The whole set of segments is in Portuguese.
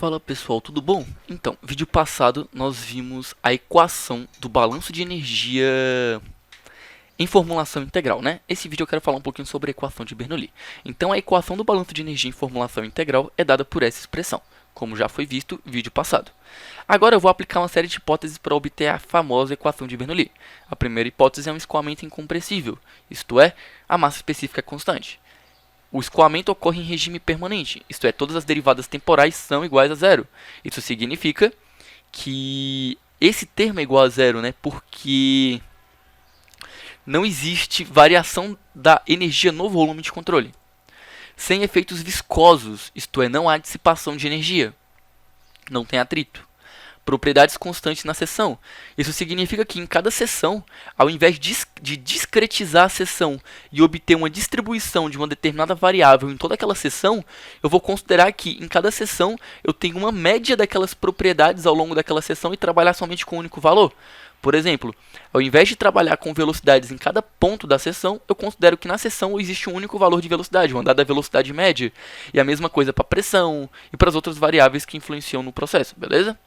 Fala pessoal, tudo bom? Então, vídeo passado nós vimos a equação do balanço de energia em formulação integral, né? Esse vídeo eu quero falar um pouquinho sobre a equação de Bernoulli. Então, a equação do balanço de energia em formulação integral é dada por essa expressão, como já foi visto no vídeo passado. Agora eu vou aplicar uma série de hipóteses para obter a famosa equação de Bernoulli. A primeira hipótese é um escoamento incompressível, isto é, a massa específica é constante. O escoamento ocorre em regime permanente, isto é, todas as derivadas temporais são iguais a zero. Isso significa que esse termo é igual a zero, né? Porque não existe variação da energia no volume de controle. Sem efeitos viscosos, isto é, não há dissipação de energia. Não tem atrito. Propriedades constantes na seção. Isso significa que em cada seção, ao invés de discretizar a seção e obter uma distribuição de uma determinada variável em toda aquela seção, eu vou considerar que em cada seção eu tenho uma média daquelas propriedades ao longo daquela seção e trabalhar somente com um único valor. Por exemplo, ao invés de trabalhar com velocidades em cada ponto da seção, eu considero que na seção existe um único valor de velocidade, uma dada velocidade média. E a mesma coisa para pressão e para as outras variáveis que influenciam no processo, beleza?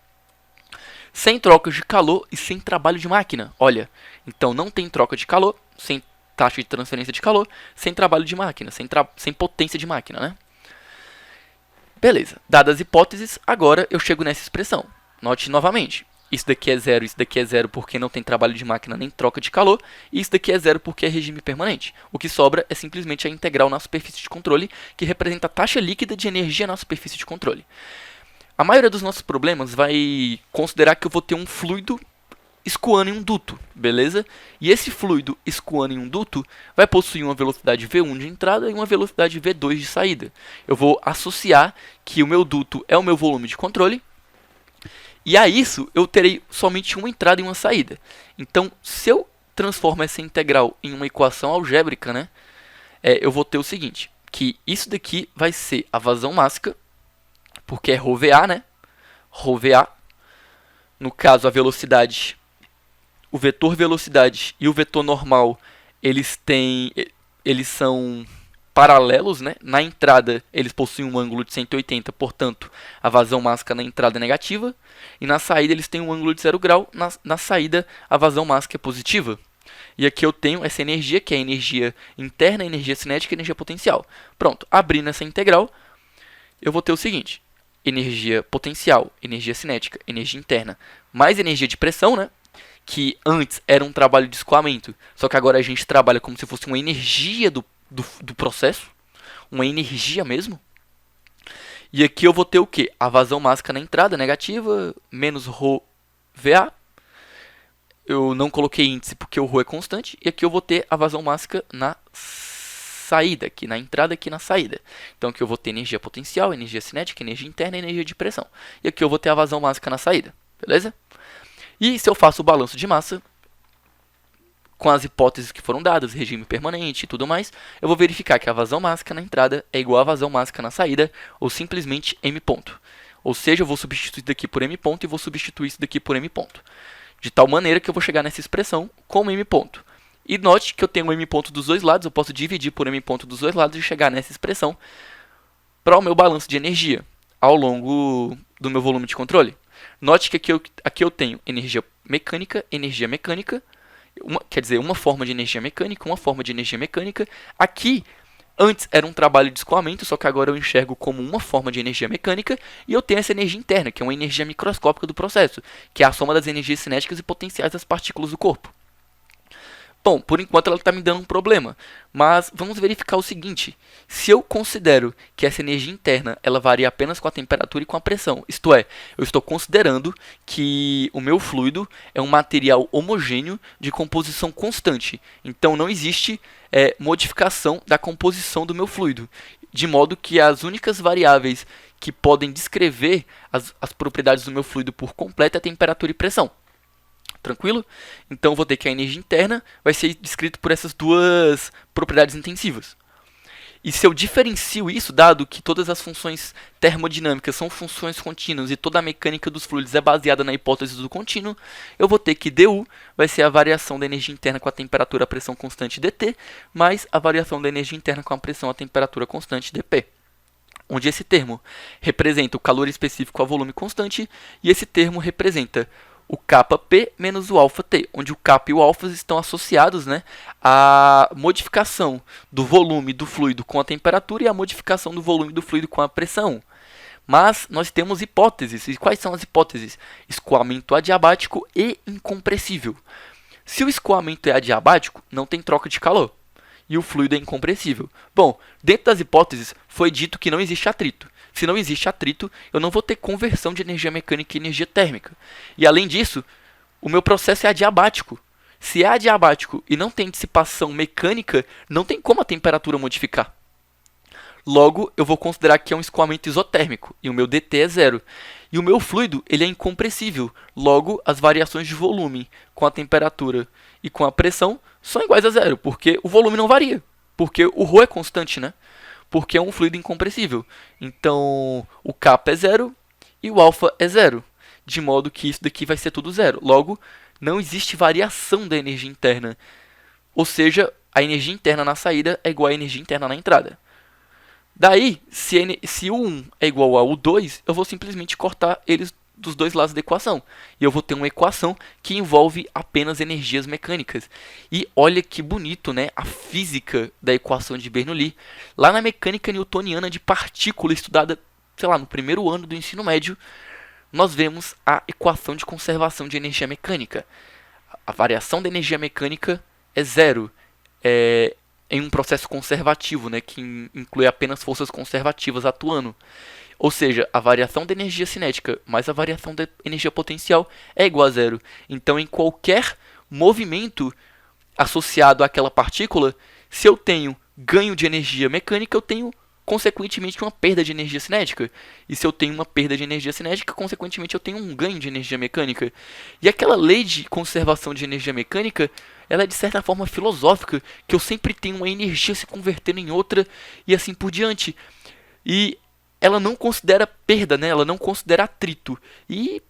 Sem trocas de calor e sem trabalho de máquina. Olha, então não tem troca de calor, sem taxa de transferência de calor, sem trabalho de máquina, sem potência de máquina, né? Beleza, dadas as hipóteses, agora eu chego nessa expressão. Note novamente, isso daqui é zero porque não tem trabalho de máquina nem troca de calor, e isso daqui é zero porque é regime permanente. O que sobra é simplesmente a integral na superfície de controle, que representa a taxa líquida de energia na superfície de controle. A maioria dos nossos problemas vai considerar que eu vou ter um fluido escoando em um duto, beleza? E esse fluido escoando em um duto vai possuir uma velocidade V1 de entrada e uma velocidade V2 de saída. Eu vou associar que o meu duto é o meu volume de controle, e a isso eu terei somente uma entrada e uma saída. Então, se eu transformo essa integral em uma equação algébrica, né, eu vou ter o seguinte, que isso daqui vai ser a vazão mássica, porque é ρVA, né? ρVA. No caso, a velocidade, o vetor velocidade e o vetor normal, eles são paralelos, né? Na entrada, eles possuem um ângulo de 180, portanto, a vazão mássica na entrada é negativa. E na saída, eles têm um ângulo de 0 grau. Na saída, a vazão mássica é positiva. E aqui eu tenho essa energia, que é a energia interna, a energia cinética e a energia potencial. Pronto, abrindo essa integral, eu vou ter o seguinte: energia potencial, energia cinética, energia interna, mais energia de pressão, né? Que antes era um trabalho de escoamento, só que agora a gente trabalha como se fosse uma energia do processo, uma energia mesmo. E aqui eu vou ter o que? A vazão mássica na entrada, negativa, menos ρVA. Eu não coloquei índice porque o ρ é constante. E aqui eu vou ter a vazão mássica na saída, aqui na entrada, aqui na saída. Então aqui eu vou ter energia potencial, energia cinética, energia interna e energia de pressão. E aqui eu vou ter a vazão mássica na saída, beleza? E se eu faço o balanço de massa, com as hipóteses que foram dadas, regime permanente e tudo mais, eu vou verificar que a vazão mássica na entrada é igual à vazão mássica na saída, ou simplesmente M ponto. Ou seja, eu vou substituir isso daqui por M ponto e vou substituir isso daqui por M ponto. De tal maneira que eu vou chegar nessa expressão como M ponto. E note que eu tenho um M ponto dos dois lados, eu posso dividir por M ponto dos dois lados e chegar nessa expressão para o meu balanço de energia ao longo do meu volume de controle. Note que aqui eu tenho energia mecânica, uma forma de energia mecânica, uma forma de energia mecânica. Aqui, antes era um trabalho de escoamento, só que agora eu enxergo como uma forma de energia mecânica, e eu tenho essa energia interna, que é uma energia microscópica do processo, que é a soma das energias cinéticas e potenciais das partículas do corpo. Bom, por enquanto ela está me dando um problema, mas vamos verificar o seguinte: se eu considero que essa energia interna ela varia apenas com a temperatura e com a pressão, isto é, eu estou considerando que o meu fluido é um material homogêneo de composição constante, então não existe modificação da composição do meu fluido, de modo que as únicas variáveis que podem descrever as propriedades do meu fluido por completo é a temperatura e pressão. Tranquilo? Então eu vou ter que a energia interna vai ser descrita por essas duas propriedades intensivas. E se eu diferencio isso, dado que todas as funções termodinâmicas são funções contínuas e toda a mecânica dos fluidos é baseada na hipótese do contínuo, eu vou ter que dU vai ser a variação da energia interna com a temperatura, a pressão constante dt, mais a variação da energia interna com a pressão, a temperatura constante dp. onde esse termo representa o calor específico a volume constante e esse termo representa o κp menos o ΔT, onde o kappa e o alfa estão associados, né, à modificação do volume do fluido com a temperatura e à modificação do volume do fluido com a pressão. Mas nós temos hipóteses. E quais são as hipóteses? Escoamento adiabático e incompressível. Se o escoamento é adiabático, não tem troca de calor e o fluido é incompressível. Bom, dentro das hipóteses foi dito que não existe atrito. Se não existe atrito, eu não vou ter conversão de energia mecânica em energia térmica. E além disso, o meu processo é adiabático. Se é adiabático e não tem dissipação mecânica, não tem como a temperatura modificar. Logo, eu vou considerar que é um escoamento isotérmico e o meu dt é zero. E o meu fluido ele é incompressível. Logo, as variações de volume com a temperatura e com a pressão são iguais a zero, porque o volume não varia. Porque o ρ é constante, né? Porque é um fluido incompressível. Então, o kappa é zero e o alfa é zero. De modo que isso daqui vai ser tudo zero. Logo, não existe variação da energia interna. Ou seja, a energia interna na saída é igual à energia interna na entrada. Daí, se o 1 é igual ao 2, eu vou simplesmente cortar eles dos dois lados da equação. E eu vou ter uma equação que envolve apenas energias mecânicas. E olha que bonito, né? A física da equação de Bernoulli. Lá na mecânica newtoniana de partícula, estudada, sei lá, no primeiro ano do ensino médio, nós vemos a equação de conservação de energia mecânica. A variação da energia mecânica é zero. Em um processo conservativo, né, que inclui apenas forças conservativas atuando. Ou seja, a variação da energia cinética mais a variação da energia potencial é igual a zero. Então, em qualquer movimento associado àquela partícula, se eu tenho ganho de energia mecânica, eu tenho, consequentemente, uma perda de energia cinética. E se eu tenho uma perda de energia cinética, consequentemente, eu tenho um ganho de energia mecânica. E aquela lei de conservação de energia mecânica, ela é de certa forma filosófica, que eu sempre tenho uma energia se convertendo em outra e assim por diante. E ela não considera perda, né? Ela não considera atrito. E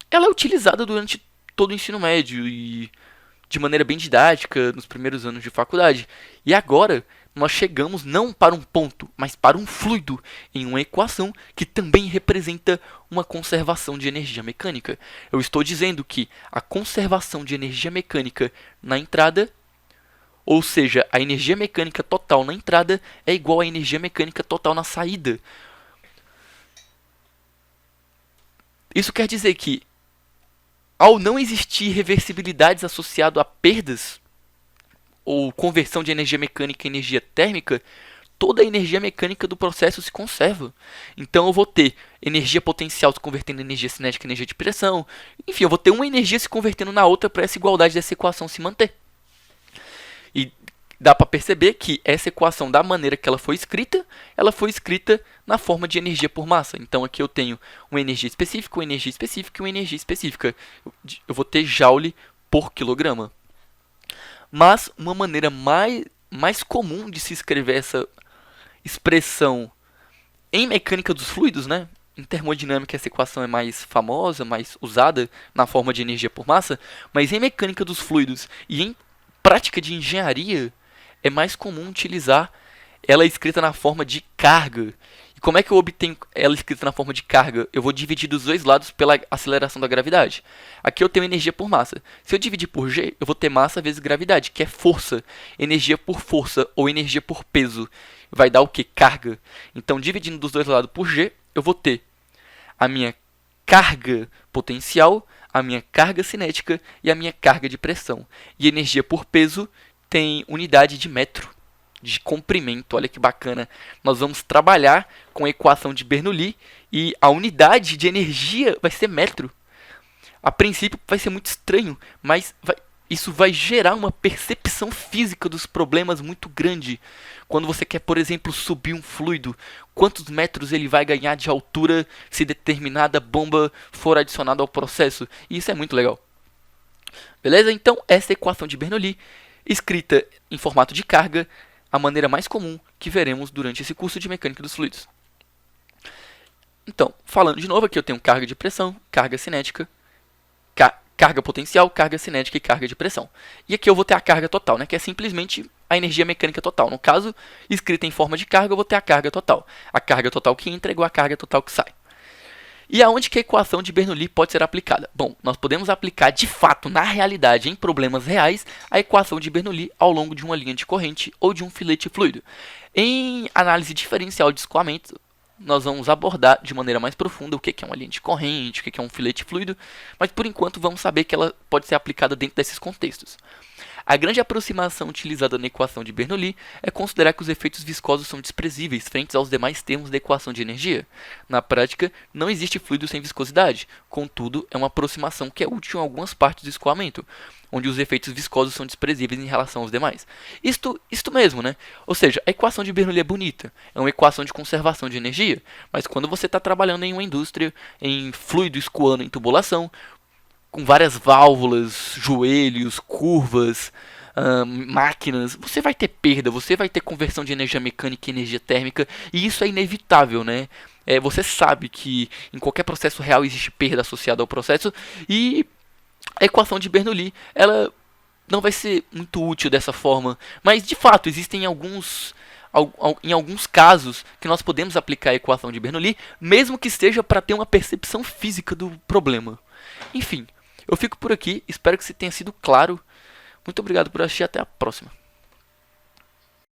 ela é utilizada durante todo o ensino médio e de maneira bem didática nos primeiros anos de faculdade. E agora nós chegamos não para um ponto, mas para um fluido em uma equação que também representa uma conservação de energia mecânica. Eu estou dizendo que a conservação de energia mecânica na entrada, ou seja, a energia mecânica total na entrada é igual à energia mecânica total na saída. Isso quer dizer que, ao não existir reversibilidades associadas a perdas, ou conversão de energia mecânica em energia térmica, toda a energia mecânica do processo se conserva. Então eu vou ter energia potencial se convertendo em energia cinética e energia de pressão. Enfim, eu vou ter uma energia se convertendo na outra para essa igualdade dessa equação se manter. E dá para perceber que essa equação, da maneira que ela foi escrita na forma de energia por massa. Então aqui eu tenho uma energia específica, uma energia específica e uma energia específica. Eu vou ter joule por quilograma. Mas uma maneira mais comum de se escrever essa expressão em mecânica dos fluidos, né? Em termodinâmica essa equação é mais famosa, mais usada na forma de energia por massa, mas em mecânica dos fluidos e em prática de engenharia é mais comum utilizar ela escrita na forma de carga. E como é que eu obtenho ela escrita na forma de carga? Eu vou dividir dos dois lados pela aceleração da gravidade. Aqui eu tenho energia por massa. Se eu dividir por G, eu vou ter massa vezes gravidade, que é força. Energia por força ou energia por peso. Vai dar o que? Carga. Então, dividindo dos dois lados por G, eu vou ter a minha carga potencial, a minha carga cinética e a minha carga de pressão. E energia por peso tem unidade de metro, de comprimento. Olha que bacana. Nós vamos trabalhar com a equação de Bernoulli e a unidade de energia vai ser metro. A princípio vai ser muito estranho, mas isso vai gerar uma percepção física dos problemas muito grande. Quando você quer, por exemplo, subir um fluido, quantos metros ele vai ganhar de altura se determinada bomba for adicionada ao processo? E isso é muito legal. Beleza? Então, essa é a equação de Bernoulli, escrita em formato de carga, a maneira mais comum que veremos durante esse curso de mecânica dos fluidos. Então, falando de novo, aqui eu tenho carga de pressão, carga cinética, carga potencial, carga cinética e carga de pressão. E aqui eu vou ter a carga total, né, que é simplesmente a energia mecânica total. No caso, escrita em forma de carga, eu vou ter a carga total. A carga total que entra é igual a carga total que sai. E aonde que a equação de Bernoulli pode ser aplicada? Bom, nós podemos aplicar de fato, na realidade, em problemas reais, a equação de Bernoulli ao longo de uma linha de corrente ou de um filete fluido. Em análise diferencial de escoamento, nós vamos abordar de maneira mais profunda o que é uma linha de corrente, o que é um filete fluido, mas por enquanto vamos saber que ela pode ser aplicada dentro desses contextos. A grande aproximação utilizada na equação de Bernoulli é considerar que os efeitos viscosos são desprezíveis frente aos demais termos da equação de energia. Na prática, não existe fluido sem viscosidade, contudo, é uma aproximação que é útil em algumas partes do escoamento, onde os efeitos viscosos são desprezíveis em relação aos demais. Isto mesmo, né? Ou seja, a equação de Bernoulli é bonita, é uma equação de conservação de energia, mas quando você está trabalhando em uma indústria, em fluido escoando em tubulação, com várias válvulas, joelhos, curvas, máquinas, você vai ter perda, você vai ter conversão de energia mecânica e energia térmica, e isso é inevitável, né? Você sabe que em qualquer processo real existe perda associada ao processo, e a equação de Bernoulli, ela não vai ser muito útil dessa forma, mas de fato existem em alguns casos que nós podemos aplicar a equação de Bernoulli, mesmo que seja para ter uma percepção física do problema. Enfim, eu fico por aqui, espero que você tenha sido claro. Muito obrigado por assistir, até a próxima.